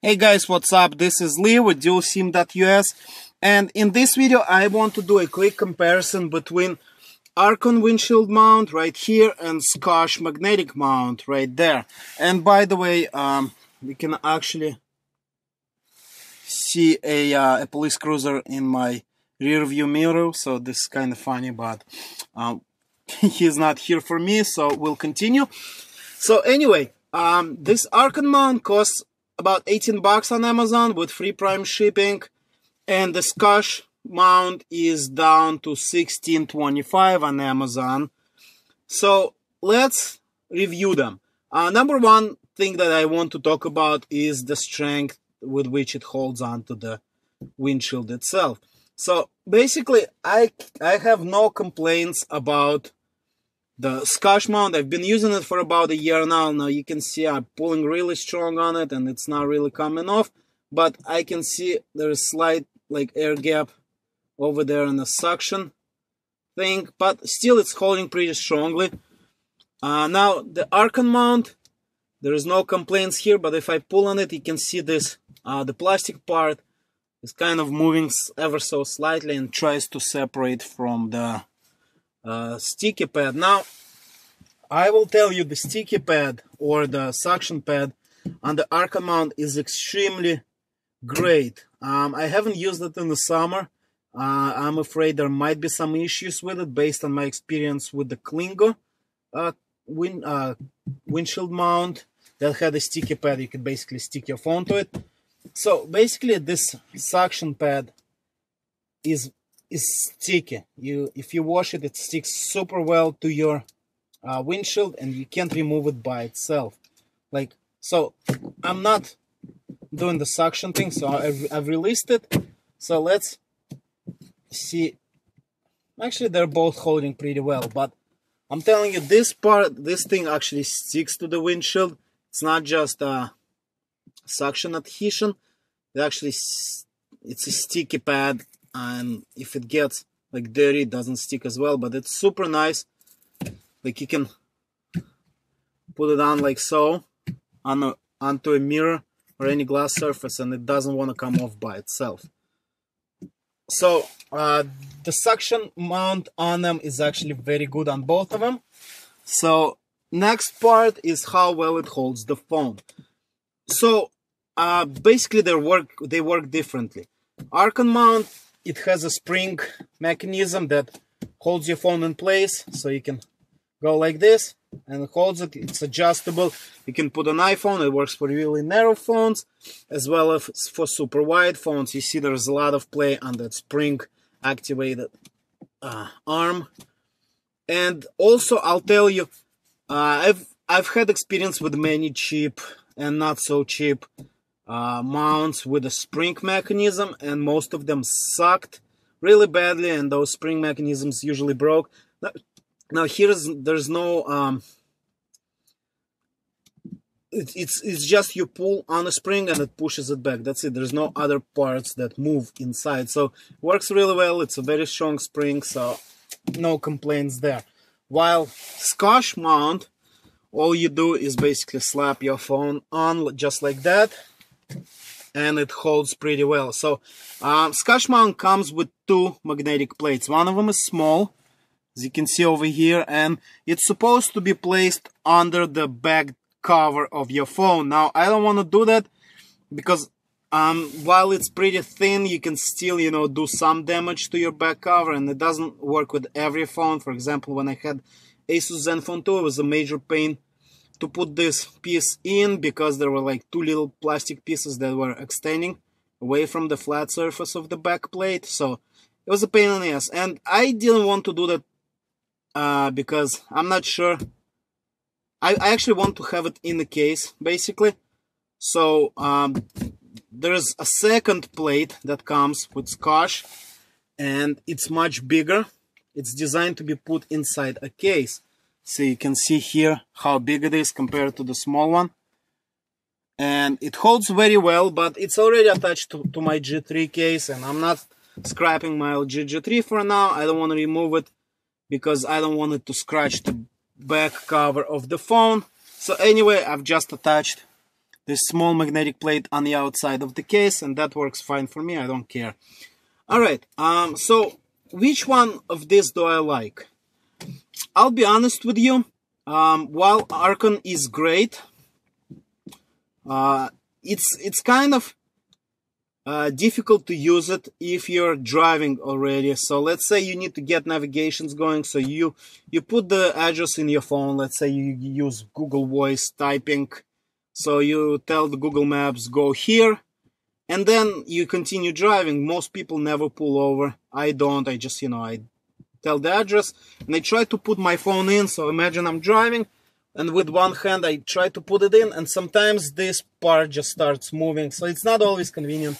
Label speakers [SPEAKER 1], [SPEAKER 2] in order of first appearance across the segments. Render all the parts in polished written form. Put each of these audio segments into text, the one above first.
[SPEAKER 1] Hey guys, what's up? This is Lee with dualsim.us, and in this video I want to do a quick comparison between Arkon windshield mount right here and Scoshe Magnetic Mount right there. And by the way, we can actually see a police cruiser in my rear view mirror, so this is kind of funny, but he's not here for me, so we'll continue. So anyway, this Arkon mount costs about 18 bucks on Amazon with free Prime shipping, and the Scoshe mount is down to $16.25 on Amazon. So let's review them. Number one thing that I want to talk about is the strength with which it holds onto the windshield itself. So basically I have no complaints about the Scoshe mount. I've been using it for about a year now. Now you can see I'm pulling really strong on it and it's not really coming off, but I can see there's slight like air gap over there in the suction thing, but still it's holding pretty strongly. Now the Arkon mount, there is no complaints here, but if I pull on it, you can see this, the plastic part is kind of moving ever so slightly and tries to separate from the sticky pad. Now I will tell you, the sticky pad or the suction pad on the Arkon mount is extremely great. I haven't used it in the summer. I'm afraid there might be some issues with it based on my experience with the Klingo windshield mount that had a sticky pad. You could basically stick your phone to it. So basically this suction pad is sticky. If you wash it, it sticks super well to your windshield, and you can't remove it by itself. Like, so I'm not doing the suction thing, so I've released it. So let's see. Actually, they're both holding pretty well, but I'm telling you, this thing actually sticks to the windshield. It's not just suction adhesion. It actually, it's a sticky pad, and if it gets like dirty, it doesn't stick as well, but it's super nice. Like, you can put it on like so onto a mirror or any glass surface, and it doesn't want to come off by itself. So the suction mount on them is actually very good on both of them. So next part is how well it holds the phone. So basically they work differently. Arkon mount, it has a spring mechanism that holds your phone in place, so you can go like this and it holds it. It's adjustable. You can put an iPhone. It works for really narrow phones as well as for super wide phones. You see there's a lot of play on that spring activated arm. And also I'll tell you, I've had experience with many cheap and not so cheap mounts with a spring mechanism, and most of them sucked really badly, and those spring mechanisms usually broke. Now there's no it's just you pull on a spring and it pushes it back. That's it. There's no other parts that move inside, so it works really well. It's a very strong spring, so no complaints there. While Scoshe mount, all you do is basically slap your phone on just like that, and it holds pretty well. So Scoshe mount comes with two magnetic plates. One of them is small, as you can see over here, and it's supposed to be placed under the back cover of your phone. Now I don't want to do that because while it's pretty thin, you can still, you know, do some damage to your back cover, and it doesn't work with every phone. For example, when I had Asus Zenfone 2, it was a major pain to put this piece in because there were like two little plastic pieces that were extending away from the flat surface of the back plate. So it was a pain in the ass, and I didn't want to do that because I'm not sure. I actually want to have it in the case, basically. So there's a second plate that comes with Scoshe, and it's much bigger. It's designed to be put inside a case. So you can see here how big it is compared to the small one. And it holds very well, but it's already attached to my G3 case, and I'm not scrapping my LG G3 for now. I don't want to remove it because I don't want it to scratch the back cover of the phone. So anyway, I've just attached this small magnetic plate on the outside of the case, and that works fine for me. I don't care. All right, so which one of these do I like? I'll be honest with you. While Arkon is great, it's kind of difficult to use it if you're driving already. So let's say you need to get navigations going, so you put the address in your phone. Let's say you use Google Voice typing, so you tell the Google Maps go here, and then you continue driving. Most people never pull over. I don't. I just, I tell the address and I try to put my phone in. So imagine I'm driving, and with one hand I try to put it in, and sometimes this part just starts moving. So it's not always convenient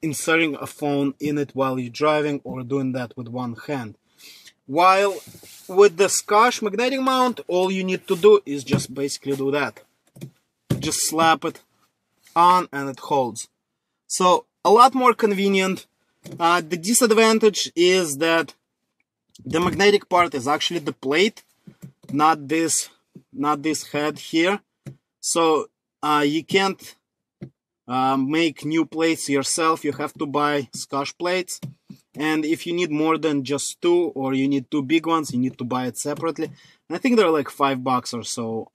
[SPEAKER 1] inserting a phone in it while you're driving or doing that with one hand. While with the Scoshe Magnetic Mount, all you need to do is just basically do that. Just slap it on and it holds. So a lot more convenient. The disadvantage is that the magnetic part is actually the plate, not this head here. So you can't make new plates yourself. You have to buy Scoshe plates, and if you need more than just two, or you need two big ones, you need to buy it separately. And I think they're like $5 or so.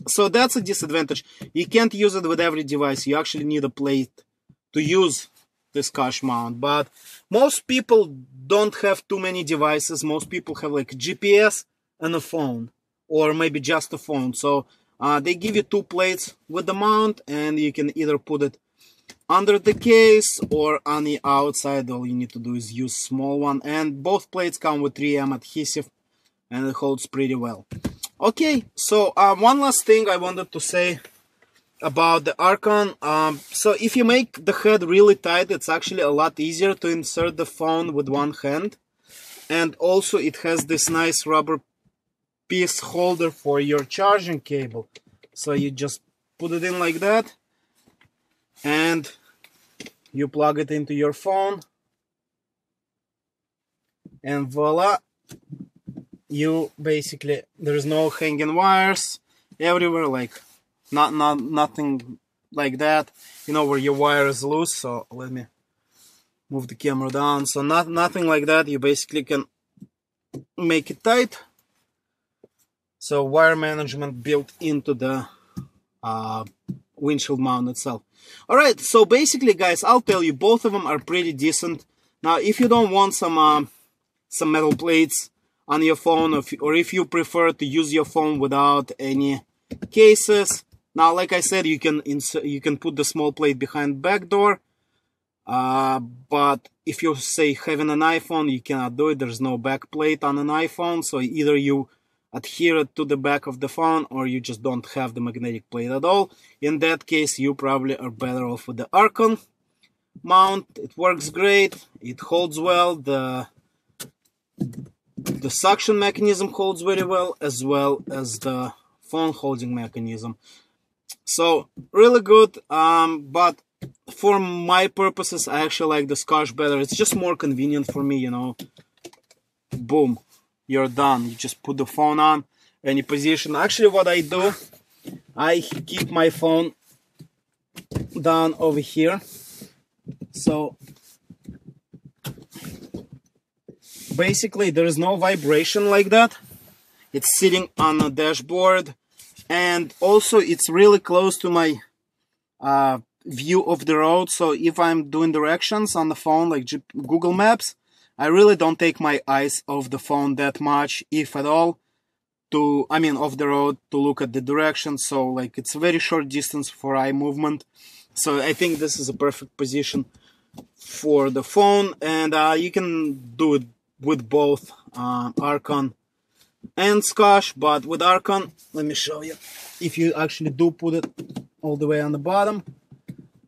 [SPEAKER 1] So that's a disadvantage. You can't use it with every device. You actually need a plate to use the Scoshe mount. But most people don't have too many devices. Most people have like GPS and a phone, or maybe just a phone. So they give you two plates with the mount, and you can either put it under the case or on the outside. All you need to do is use a small one, and both plates come with 3M adhesive, and it holds pretty well. Okay, so one last thing I wanted to say about the Arkon. So if you make the head really tight, it's actually a lot easier to insert the phone with one hand, and also it has this nice rubber piece holder for your charging cable. So you just put it in like that, and you plug it into your phone, and voila, you basically, there's no hanging wires everywhere, like nothing like that, where your wire is loose. So let me move the camera down. So nothing like that. You basically can make it tight. So wire management built into the windshield mount itself. All right, so basically, guys, I'll tell you, both of them are pretty decent. Now, if you don't want some metal plates on your phone, or if you prefer to use your phone without any cases, now, like I said, you can put the small plate behind back door. But if you say having an iPhone, you cannot do it. There's no back plate on an iPhone, so either you adhere it to the back of the phone, or you just don't have the magnetic plate at all. In that case, you probably are better off with the Arkon mount. It works great. It holds well. The suction mechanism holds very well, as the phone holding mechanism. So really good. But for my purposes, I actually like the Scoshe better. It's just more convenient for me, Boom, you're done. You just put the phone on any position. Actually, what I do, I keep my phone down over here. So basically there is no vibration like that. It's sitting on the dashboard, and also it's really close to my view of the road. So if I'm doing directions on the phone, like Google Maps, I really don't take my eyes off the phone that much, if at all, off the road, to look at the direction. So like it's a very short distance for eye movement. So I think this is a perfect position for the phone, and you can do it with both Arkon and Scoshe. But with Arkon, let me show you. If you actually do put it all the way on the bottom,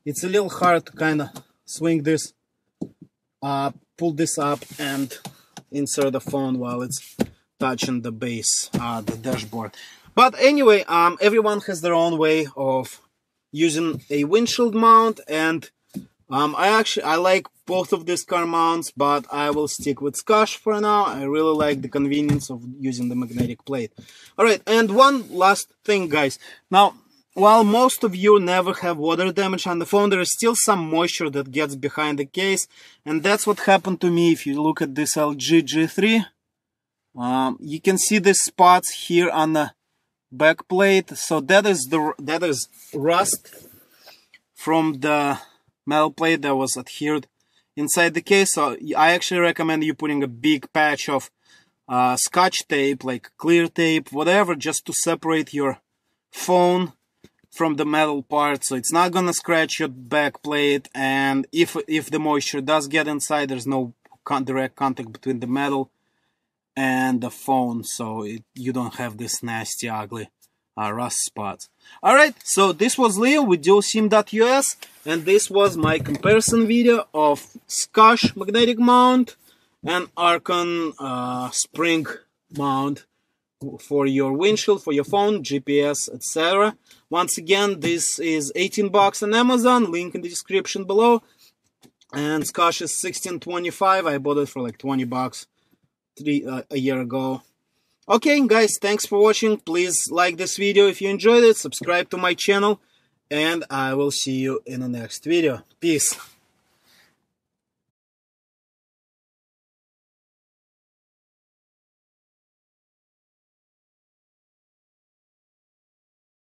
[SPEAKER 1] it's a little hard to kind of swing this, pull this up and insert the phone while it's touching the base, the dashboard. But anyway, everyone has their own way of using a windshield mount, and I like both of these car mounts, but I will stick with Scoshe for now. I really like the convenience of using the magnetic plate. All right, and one last thing, guys. Now, while most of you never have water damage on the phone, there is still some moisture that gets behind the case, and that's what happened to me. If you look at this LG G3, you can see the spots here on the back plate. So that is rust from the metal plate that was adhered inside the case. So I actually recommend you putting a big patch of Scotch tape, like clear tape, whatever, just to separate your phone from the metal part, so it's not gonna scratch your back plate. And if the moisture does get inside, there's no direct contact between the metal and the phone, so you don't have this nasty, ugly rust spots. Alright, so this was Leo with dualsim.us, and this was my comparison video of Scoshe Magnetic Mount and Arkon spring mount for your windshield, for your phone, GPS, etc. Once again, this is $18 on Amazon, link in the description below. And Scoshe is $16.25. I bought it for like $20 a year ago. Okay, guys, thanks for watching. Please like this video if you enjoyed it, subscribe to my channel, and I will see you in the next video. Peace.